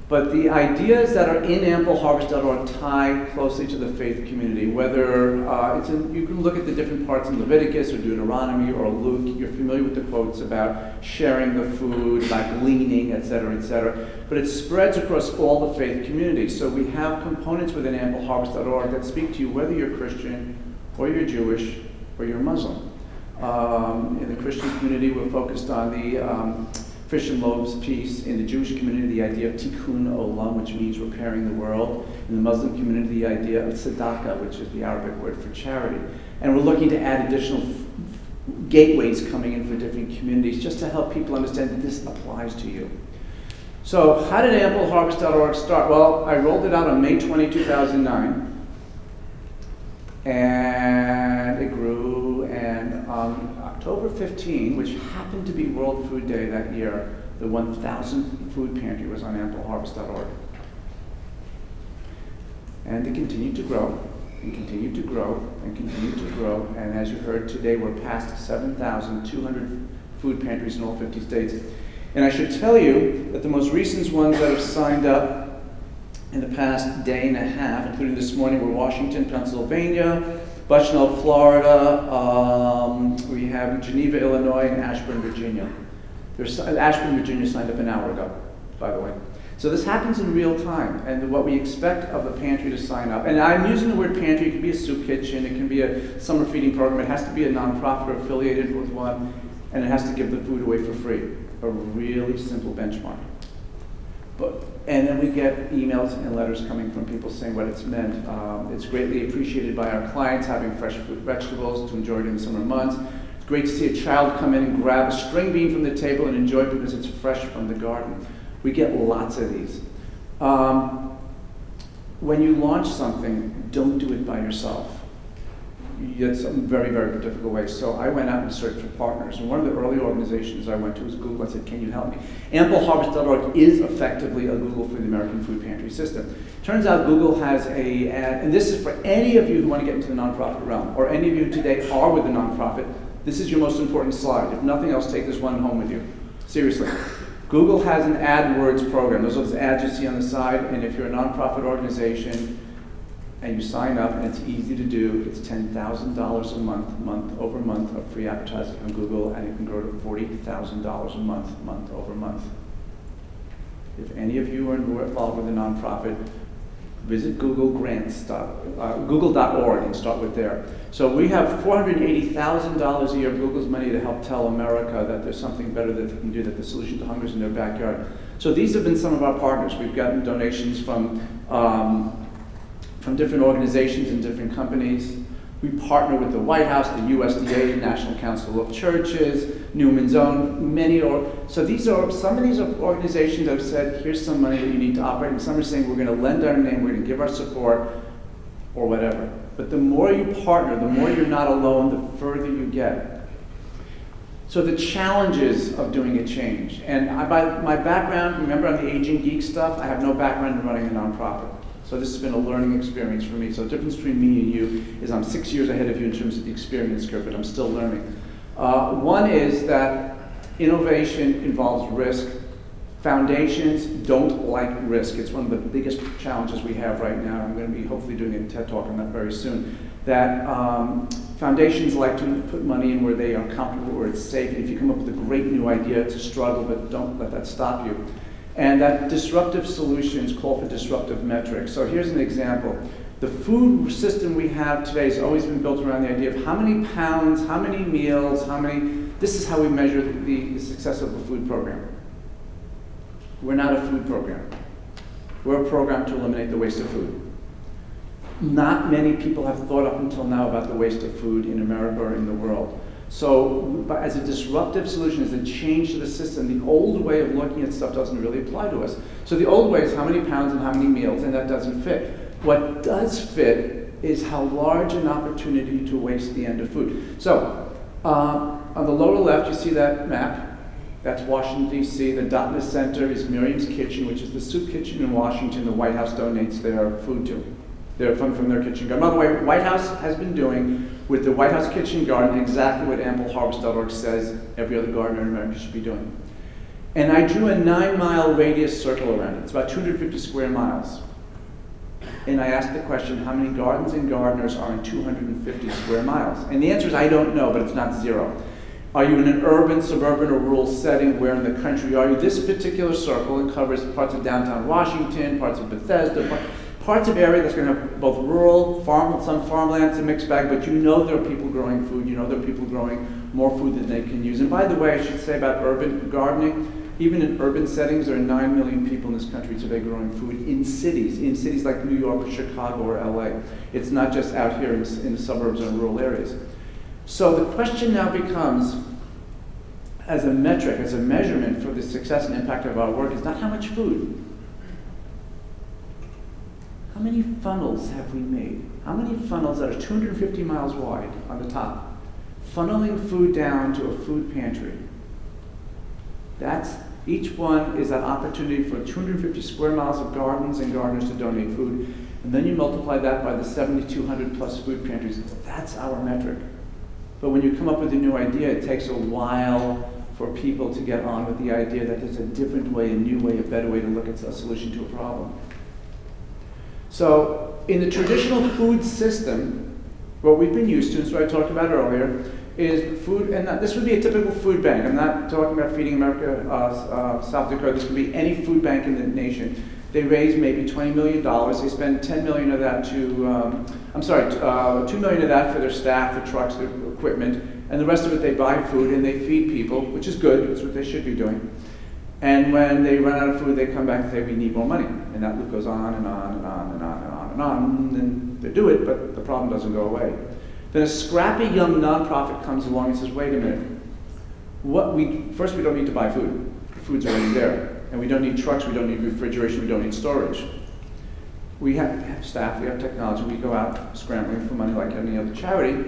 But the ideas that are in ampleharvest.org tie closely to the faith community, whether you can look at the different parts in Leviticus or Deuteronomy or Luke. You're familiar with the quotes about sharing the food, about gleaning, et cetera, but it spreads across all the faith communities. So we have components within ampleharvest.org that speak to you whether you're Christian or you're Jewish or you're Muslim. In the Christian community, we're focused on the fish and loaves piece. In the Jewish community, the idea of tikkun olam, which means repairing the world. In the Muslim community, the idea of tzedakah, which is the Arabic word for charity. And we're looking to add additional gateways coming in for different communities just to help people understand that this applies to you. So how did ampleharvest.org start? Well, I rolled it out on May 20, 2009. And it grew, and on October 15, which happened to be World Food Day that year, the 1,000th food pantry was on ampleharvest.org. And it continued to grow, and continued to grow, and continued to grow, and as you heard today, we're past 7,200 food pantries in all 50 states. And I should tell you that the most recent ones that have signed up in the past day and a half, including this morning, were Washington, Pennsylvania, Bushnell, Florida, we have Geneva, Illinois, and Ashburn, Virginia. Ashburn, Virginia signed up an hour ago, by the way. So this happens in real time, and what we expect of the pantry to sign up, and I'm using the word pantry, it can be a soup kitchen, it can be a summer feeding program, it has to be a nonprofit or affiliated with one, and it has to give the food away for free. A really simple benchmark. And then we get emails and letters coming from people saying what it's meant. It's greatly appreciated by our clients having fresh fruit, vegetables to enjoy during the summer months. It's great to see a child come in and grab a string bean from the table and enjoy it because it's fresh from the garden. We get lots of these. When you launch something, don't do it by yourself. It's a very, very difficult way. So I went out and searched for partners. And one of the early organizations I went to was Google. I said, can you help me? Ampleharvest.org is effectively a Google for the American food pantry system. Turns out Google has a ad, and this is for any of you who want to get into the nonprofit realm, or any of you today are with a nonprofit. This is your most important slide. If nothing else, take this one home with you. Seriously. Google has an AdWords program. Those are the ads you see on the side, and if you're a nonprofit organization, and you sign up, and it's easy to do. It's $10,000 a month, month over month of free advertising on Google, and it can grow to $40,000 a month, month over month. If any of you are involved with a nonprofit, visit Google.org and start with there. So we have $480,000 a year of Google's money to help tell America that there's something better that they can do, that the solution to hunger is in their backyard. So these have been some of our partners. We've gotten donations from different organizations and different companies. We partner with the White House, the USDA, National Council of Churches, Newman's Own, so some of these are organizations that have said, here's some money that you need to operate, and some are saying, we're going to lend our name, we're going to give our support, or whatever. But the more you partner, the more you're not alone, the further you get. So the challenges of doing a change. And by my background, remember on the Aging Geek stuff, I have no background in running a nonprofit. So this has been a learning experience for me. So the difference between me and you is I'm 6 years ahead of you in terms of the experience curve, but I'm still learning. One is that innovation involves risk. Foundations don't like risk. It's one of the biggest challenges we have right now. I'm going to be hopefully doing a TED Talk on that very soon. That foundations like to put money in where they are comfortable, where it's safe. And if you come up with a great new idea, it's a struggle, but don't let that stop you. And that disruptive solutions call for disruptive metrics. So here's an example. The food system we have today has always been built around the idea of how many pounds, how many meals, this is how we measure the success of a food program. We're not a food program. We're a program to eliminate the waste of food. Not many people have thought up until now about the waste of food in America or in the world. So as a disruptive solution, as a change to the system, the old way of looking at stuff doesn't really apply to us. So the old way is how many pounds and how many meals, and that doesn't fit. What does fit is how large an opportunity to waste the end of food. So on the lower left, you see that map. That's Washington, D.C. The dot in the center is Miriam's Kitchen, which is the soup kitchen in Washington the White House donates their food to. They're from their kitchen garden. By the way, White House has been doing with the White House Kitchen Garden exactly what ampleharvest.org says every other gardener in America should be doing. And I drew a 9-mile radius circle around it. It's about 250 square miles. And I asked the question, how many gardens and gardeners are in 250 square miles? And the answer is, I don't know, but it's not zero. Are you in an urban, suburban, or rural setting? Where in the country are you? This particular circle, it covers parts of downtown Washington, parts of Bethesda, parts of area that's going to have both rural, some farmland, it's a mixed bag, but you know there are people growing food, you know there are people growing more food than they can use. And by the way, I should say about urban gardening, even in urban settings, there are 9 million people in this country today growing food in cities like New York or Chicago or LA. It's not just out here in the suburbs and rural areas. So the question now becomes, as a metric, as a measurement for the success and impact of our work, is not how much food. How many funnels have we made? How many funnels that are 250 miles wide on the top, funneling food down to a food pantry? Each one is an opportunity for 250 square miles of gardens and gardeners to donate food. And then you multiply that by the 7,200 plus food pantries. That's our metric. But when you come up with a new idea, it takes a while for people to get on with the idea that there's a different way, a new way, a better way to look at a solution to a problem. So in the traditional food system, what we've been used to, and what I talked about earlier, is food, and this would be a typical food bank. I'm not talking about Feeding America, South Dakota. This could be any food bank in the nation. They raise maybe $20 million. They spend $10 million of that $2 million of that for their staff, their trucks, their equipment, and the rest of it they buy food and they feed people, which is good. That's what they should be doing. And when they run out of food, they come back and say, we need more money. And that loop goes on and on and on and on and on and on. And then they do it, but the problem doesn't go away. Then a scrappy young nonprofit comes along and says, wait a minute. First, we don't need to buy food. The food's already there. And we don't need trucks, we don't need refrigeration, we don't need storage. We have staff, we have technology, we go out scrambling for money like any other charity,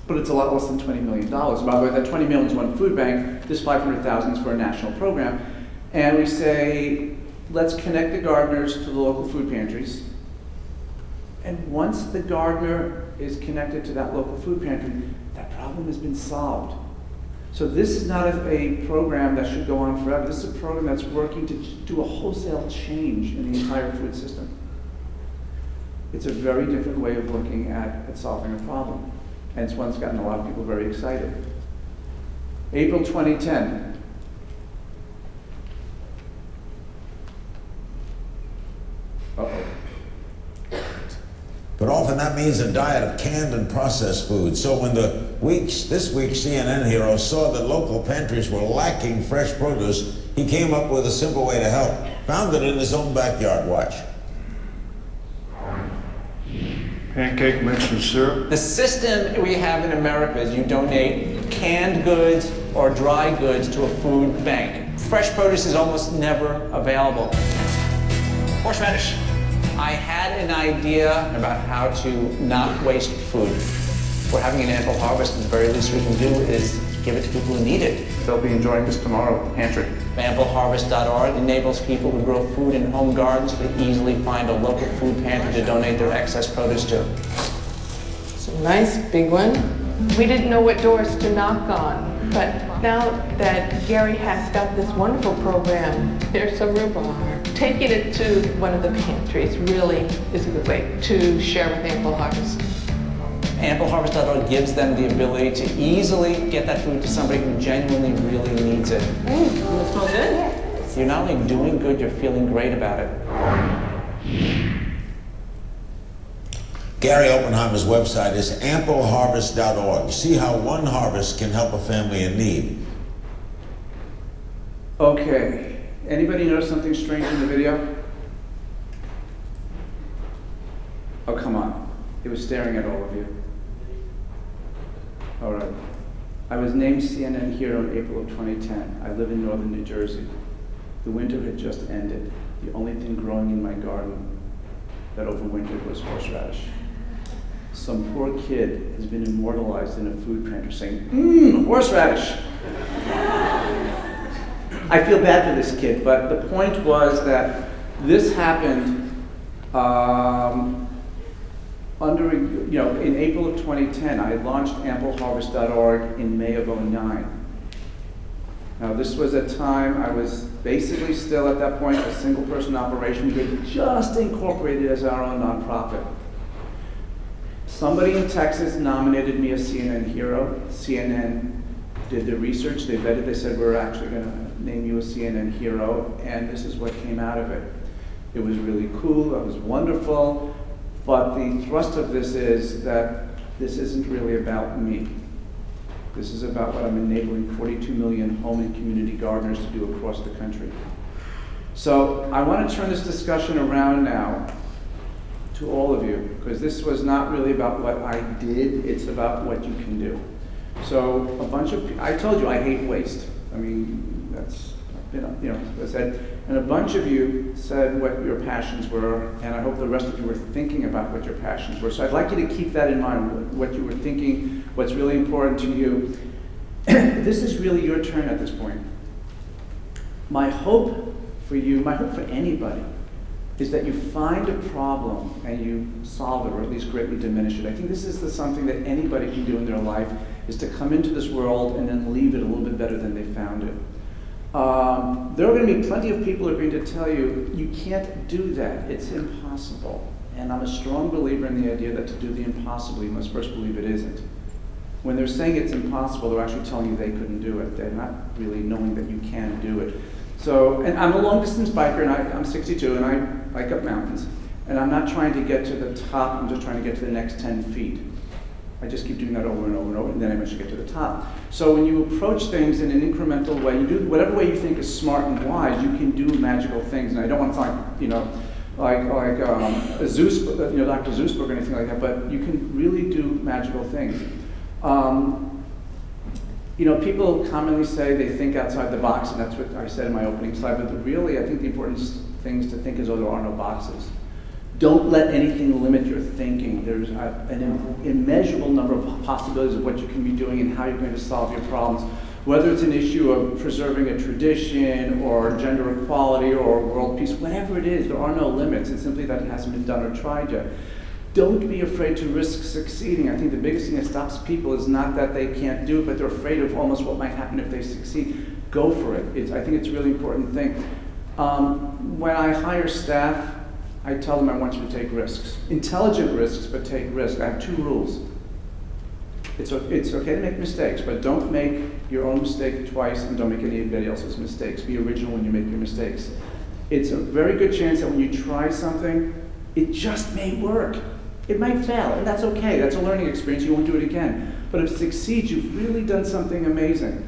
but it's a lot less than $20 million. By the way, that $20 million is one food bank, this $500,000 is for a national program. And we say, let's connect the gardeners to the local food pantries. And once the gardener is connected to that local food pantry, that problem has been solved. So this is not a program that should go on forever. This is a program that's working to do a wholesale change in the entire food system. It's a very different way of looking at solving a problem. And it's one that's gotten a lot of people very excited. April 2010. Uh-oh. But often that means a diet of canned and processed food. So when this week's CNN hero saw that local pantries were lacking fresh produce, he came up with a simple way to help. Found it in his own backyard. Watch. Pancake mix and syrup. The system we have in America is you donate canned goods or dry goods to a food bank. Fresh produce is almost never available. Horseradish. I had an idea about how to not waste food. We're having an ample harvest, and the very least we can do is give it to people who need it. They'll be enjoying this tomorrow at the pantry. Ampleharvest.org enables people who grow food in home gardens to easily find a local food pantry to donate their excess produce to. It's a nice big one. We didn't know what doors to knock on, but now that Gary has got this wonderful program, There's some rhubarb. taking it to one of the pantries really is a good way To share with Ample Harvest. Ampleharvest.org gives them the ability to easily get that food to somebody who genuinely really needs it. That smells good. So you're not only doing good, you're feeling great about it. Gary Oppenheimer's website is ampleharvest.org. See how one harvest can help a family in need. Okay, anybody notice something strange in the video? Oh, come on. It was staring at all of you. All right. I was named CNN hero in April of 2010. I live in northern New Jersey. The winter had just ended. The only thing growing in my garden that overwintered was horseradish. Some poor kid has been immortalized in a food pantry saying, horseradish. I feel bad for this kid, but the point was that this happened in April of 2010. I launched ampleharvest.org in May of 2009. Now, this was a time I was basically still at that point a single person operation. We had just incorporated as our own nonprofit. Somebody in Texas nominated me a CNN hero. CNN did their research, they vetted, they said, we're actually going to name you a CNN hero, and this is what came out of it. It was really cool, it was wonderful, but the thrust of this is that this isn't really about me. This is about what I'm enabling 42 million home and community gardeners to do across the country. So I want to turn this discussion around now to all of you, because this was not really about what I did, it's about what you can do. So I told you I hate waste. I mean, that's, I said, and a bunch of you said what your passions were, and I hope the rest of you were thinking about what your passions were. So I'd like you to keep that in mind, what you were thinking, what's really important to you. This is really your turn at this point. My hope for you, my hope for anybody, is that you find a problem and you solve it, or at least greatly diminish it. I think this is something that anybody can do in their life, is to come into this world and then leave it a little bit better than they found it. There are going to be plenty of people who are going to tell you, you can't do that, it's impossible. And I'm a strong believer in the idea that to do the impossible, you must first believe it isn't. When they're saying it's impossible, they're actually telling you they couldn't do it. They're not really knowing that you can do it. So, and I'm a long distance biker, and I'm 62, and I bike up mountains. And I'm not trying to get to the top, I'm just trying to get to the next 10 feet. I just keep doing that over and over and over, and then I eventually get to the top. So when you approach things in an incremental way, you do whatever way you think is smart and wise, you can do magical things. And I don't want to sound like a Zeus, Dr. Zeusberg or anything like that, but you can really do magical things. People commonly say they think outside the box, and that's what I said in my opening slide, but really I think the important things to think is, there are no boxes. Don't let anything limit your thinking. There's an immeasurable number of possibilities of what you can be doing and how you're going to solve your problems. Whether it's an issue of preserving a tradition or gender equality or world peace, whatever it is, there are no limits. It's simply that it hasn't been done or tried yet. Don't be afraid to risk succeeding. I think the biggest thing that stops people is not that they can't do it, but they're afraid of almost what might happen if they succeed. Go for it. I think it's a really important thing. When I hire staff, I tell them I want you to take risks. Intelligent risks, but take risks. I have 2 rules. It's okay to make mistakes, but don't make your own mistake twice, and don't make anybody else's mistakes. Be original when you make your mistakes. It's a very good chance that when you try something, it just may work. It might fail, and that's okay. That's a learning experience. You won't do it again. But if it succeeds, you've really done something amazing.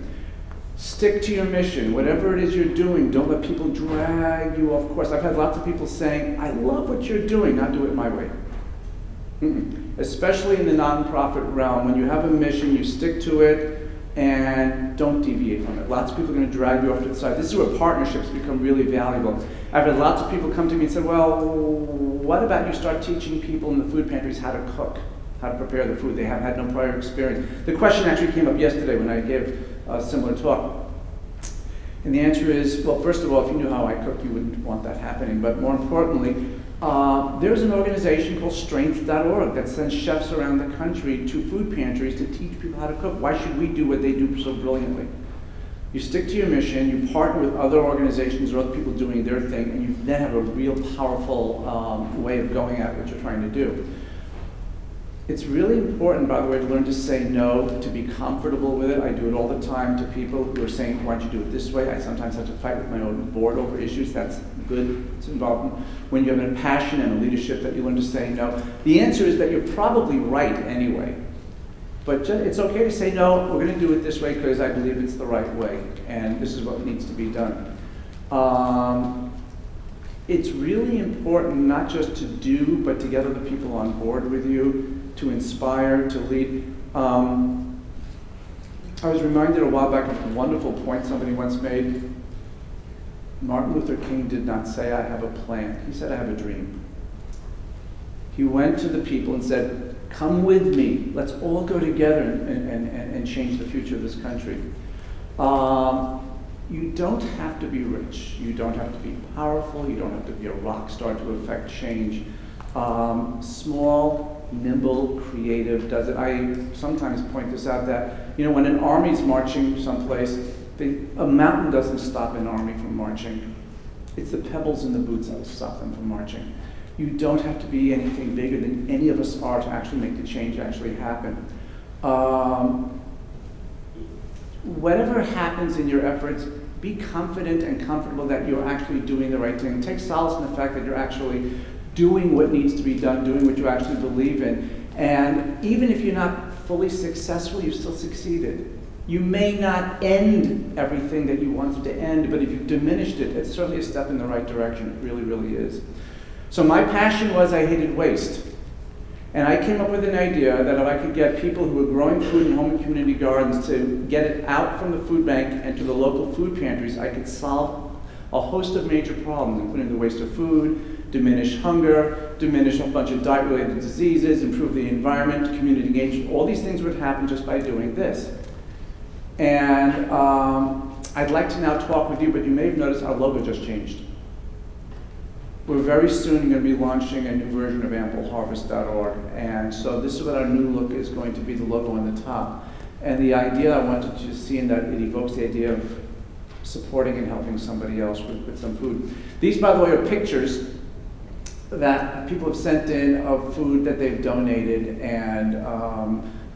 Stick to your mission. Whatever it is you're doing, don't let people drag you off course. I've had lots of people saying, I love what you're doing, not do it my way. Especially in the nonprofit realm, when you have a mission, you stick to it and don't deviate from it. Lots of people are going to drag you off to the side. This is where partnerships become really valuable. I've had lots of people come to me and say, well, what about you start teaching people in the food pantries how to cook, how to prepare the food? They have had no prior experience. The question actually came up yesterday when I gave a similar talk. And the answer is, well, first of all, if you knew how I cook, you wouldn't want that happening. But more importantly, there's an organization called Strength.org that sends chefs around the country to food pantries to teach people how to cook. Why should we do what they do so brilliantly? You stick to your mission, you partner with other organizations or other people doing their thing, and you then have a real powerful way of going at what you're trying to do. It's really important, by the way, to learn to say no, to be comfortable with it. I do it all the time to people who are saying, why don't you do it this way? I sometimes have to fight with my own board over issues. That's good. It's involved when you have a passion and a leadership that you learn to say no. The answer is that you're probably right anyway. But it's okay to say, no, we're going to do it this way because I believe it's the right way, and this is what needs to be done. It's really important not just to do, but to get other people on board with you, to inspire, to lead. I was reminded a while back of a wonderful point somebody once made. Martin Luther King did not say, I have a plan. He said, I have a dream. He went to the people and said, come with me. Let's all go together and change the future of this country. You don't have to be rich. You don't have to be powerful. You don't have to be a rock star to affect change. Small, nimble, creative does it. I sometimes point this out that, when an army's marching someplace, A mountain doesn't stop an army from marching. It's the pebbles in the boots that will stop them from marching. You don't have to be anything bigger than any of us are to actually make the change actually happen. Whatever happens in your efforts, be confident and comfortable that you're actually doing the right thing. Take solace in the fact that you're actually doing what needs to be done, doing what you actually believe in. And even if you're not fully successful, you've still succeeded. You may not end everything that you wanted to end, but if you've diminished it, it's certainly a step in the right direction. It really, really is. So my passion was I hated waste. And I came up with an idea that if I could get people who were growing food in home and community gardens to get it out from the food bank and to the local food pantries, I could solve a host of major problems, including the waste of food, diminish hunger, diminish a bunch of diet-related diseases, improve the environment, community engagement. All these things would happen just by doing this. And I'd like to now talk with you, but you may have noticed our logo just changed. We're very soon going to be launching a new version of ampleharvest.org. And so this is what our new look is going to be, the logo on the top. And the idea I wanted you to see in that it evokes the idea of supporting and helping somebody else with some food. These, by the way, are pictures that people have sent in of food that they've donated, and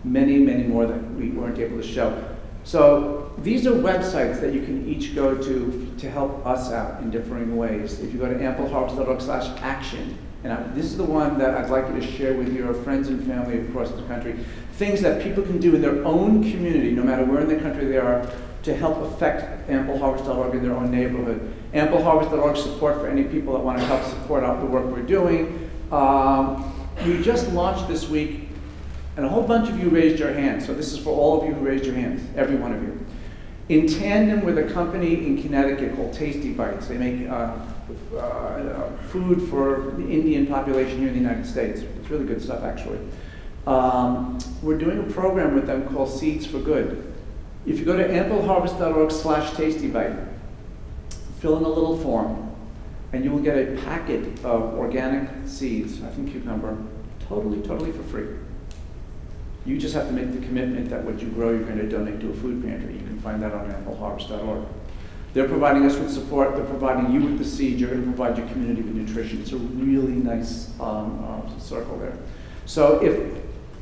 many, many more that we weren't able to show. So these are websites that you can each go to help us out in differing ways. If you go to ampleharvest.org/action, and this is the one that I'd like you to share with your friends and family across the country, things that people can do in their own community, no matter where in the country they are, to help affect ampleharvest.org in their own neighborhood. Ampleharvest.org support for any people that want to help support out the work we're doing. We just launched this week, and a whole bunch of you raised your hands. So this is for all of you who raised your hands, every one of you. In tandem with a company in Connecticut called Tasty Bites. They make food for the Indian population here in the United States. It's really good stuff, actually. We're doing a program with them called Seeds for Good. If you go to ampleharvest.org/tastybite, fill in a little form, and you will get a packet of organic seeds, I think cucumber, totally for free. You just have to make the commitment that what you grow you're going to donate to a food pantry. You can find that on ampleharvest.org. They're providing us with support. They're providing you with the seed. You're going to provide your community with nutrition. It's a really nice circle there. So if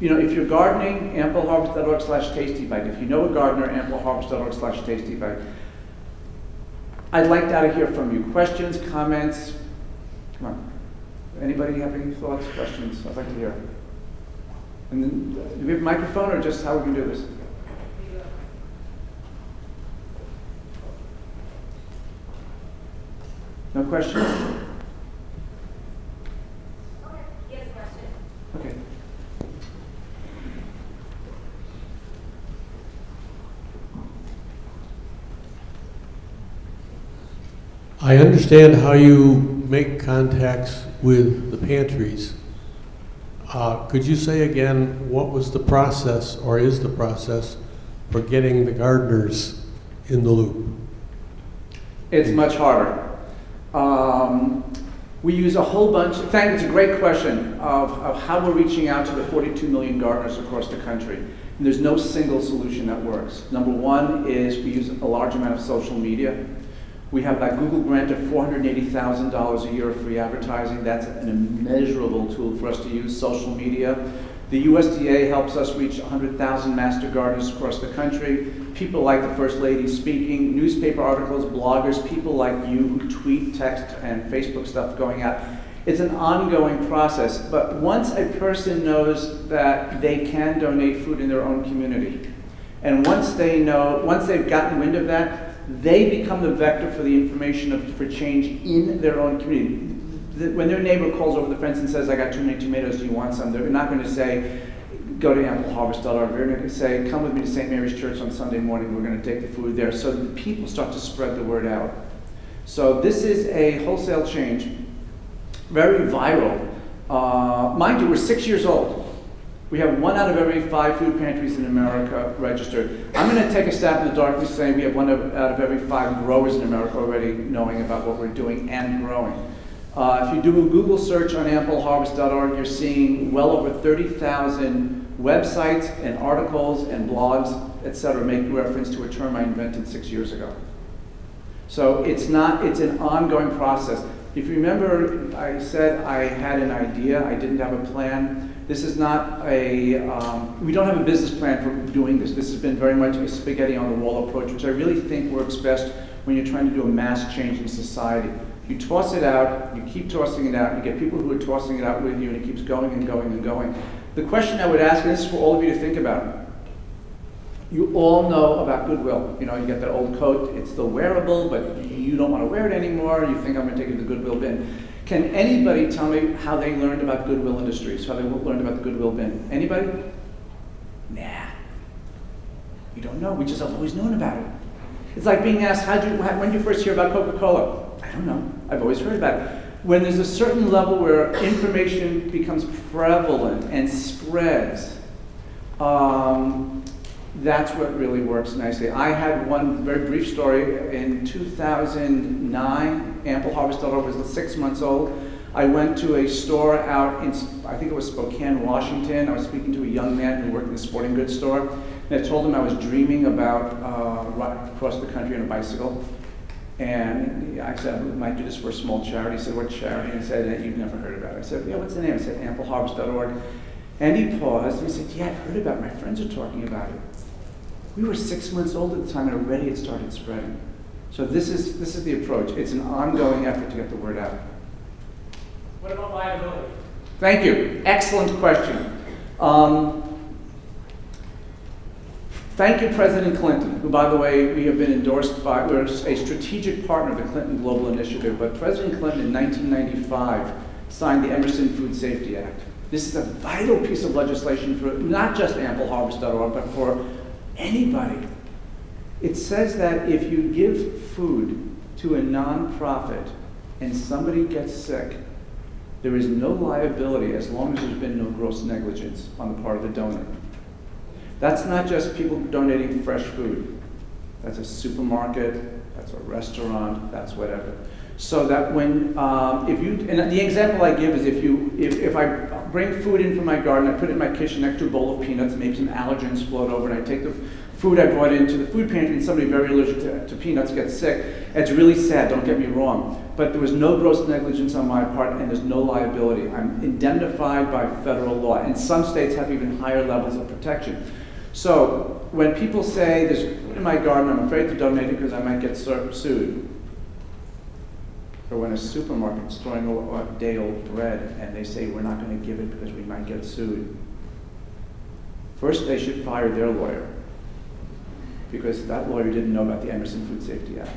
you're gardening, ampleharvest.org/tastybite. If you know a gardener, ampleharvest.org/tastybite. I'd like to hear from you. Questions, comments? Come on. Anybody have any thoughts, questions? I'd like to hear. And then, do we have a microphone, or just how we can do this? No questions? Yes, question. Okay. I understand how you make contacts with the pantries. Could you say again what was the process, or is the process, for getting the gardeners in the loop? It's much harder. We use a whole bunch, it's a great question of how we're reaching out to the 42 million gardeners across the country. And there's no single solution that works. Number one is we use a large amount of social media. We have that Google grant of $480,000 a year of free advertising. That's an immeasurable tool for us to use, social media. The USDA helps us reach 100,000 master gardeners across the country. People like the First Lady speaking, newspaper articles, bloggers, people like you who tweet, text, and Facebook stuff going out. It's an ongoing process, but once a person knows that they can donate food in their own community, and once they've gotten wind of that, they become the vector for the information for change in their own community. When their neighbor calls over the fence and says, I got too many tomatoes, do you want some? They're not going to say, go to ampleharvest.org. They're going to say, come with me to St. Mary's Church on Sunday morning. We're going to take the food there. So the people start to spread the word out. So this is a wholesale change, very viral. Mind you, we're 6 years old. We have 1 out of every 5 food pantries in America registered. I'm going to take a stab in the dark saying we have 1 out of every 5 growers in America already knowing about what we're doing and growing. If you do a Google search on ampleharvest.org, you're seeing well over 30,000 websites and articles and blogs etc., make reference to a term I invented 6 years ago. So it's an ongoing process. If you remember, I said I had an idea, I didn't have a plan. This is not we don't have a business plan for doing this. This has been very much a spaghetti on the wall approach, which I really think works best when you're trying to do a mass change in society. You toss it out, you keep tossing it out, you get people who are tossing it out with you, and it keeps going and going and going. The question I would ask, and this is for all of you to think about, you all know about goodwill. You know, you get that old coat, it's still wearable, but you don't want to wear it anymore, you think I'm going to take it to the goodwill bin. Can anybody tell me how they learned about Goodwill Industries, how they learned about the goodwill bin? Anybody? Nah. We don't know, we just have always known about it. It's like being asked, when did you first hear about Coca-Cola? I don't know, I've always heard about it. When there's a certain level where information becomes prevalent and spreads, that's what really works nicely. I had one very brief story. In 2009, AmpleHarvest.org was 6 months old. I went to a store out in, I think it was Spokane, Washington. I was speaking to a young man who worked in a sporting goods store. And I told him I was dreaming about riding across the country on a bicycle. And I said, I might do this for a small charity. He said, what charity? And he said, you've never heard about it. I said, yeah, what's the name? I said, AmpleHarvest.org. And he paused and he said, yeah, I've heard about it. My friends are talking about it. We were 6 months old at the time and already it started spreading. So this is the approach. It's an ongoing effort to get the word out. What about liability? Thank you. Excellent question. Thank you, President Clinton, who, by the way, we have been endorsed by, we're a strategic partner of the Clinton Global Initiative, but President Clinton in 1995 signed the Emerson Food Safety Act. This is a vital piece of legislation for not just AmpleHarvest.org, but for anybody. It says that if you give food to a nonprofit and somebody gets sick, there is no liability as long as there's been no gross negligence on the part of the donor. That's not just people donating fresh food. That's a supermarket, that's a restaurant, that's whatever. So that when, and the example I give is if I bring food in from my garden, I put it in my kitchen next to a bowl of peanuts, maybe some allergens float over, and I take the food I brought into the food pantry and somebody very allergic to peanuts gets sick, it's really sad, don't get me wrong. But there was no gross negligence on my part and there's no liability. I'm indemnified by federal law, and some states have even higher levels of protection. So when people say there's food in my garden, I'm afraid to donate it because I might get sued. Or when a supermarket is throwing a day-old bread and they say we're not going to give it because we might get sued. First, they should fire their lawyer because that lawyer didn't know about the Emerson Food Safety Act.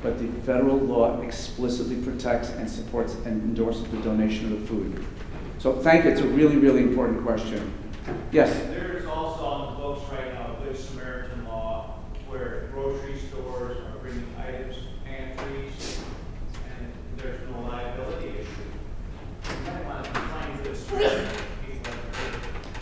But the federal law explicitly protects and supports and endorses the donation of the food. So thank you, it's a really, really important question. Yes? There's also on the books right now a Good Samaritan law where grocery stores are bringing items to pantries and there's no liability issue. You might want to define this for people.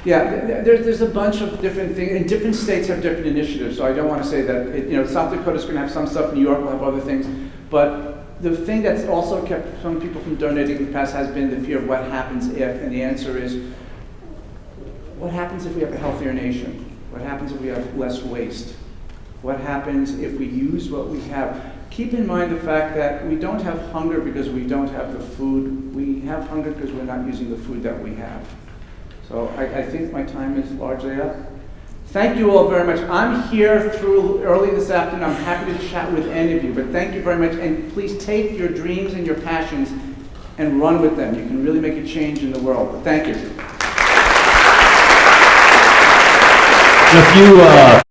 Yeah, there's a bunch of different things, and different states have different initiatives, so I don't want to say that, South Dakota's going to have some stuff, New York will have other things, but the thing that's also kept some people from donating in the past has been the fear of what happens if, and the answer is, what happens if we have a healthier nation? What happens if we have less waste? What happens if we use what we have? Keep in mind the fact that we don't have hunger because we don't have the food. We have hunger because we're not using the food that we have. So I think my time is largely up. Thank you all very much. I'm here through early this afternoon. I'm happy to chat with any of you, but thank you very much. And please take your dreams and your passions and run with them. You can really make a change in the world. Thank you. If you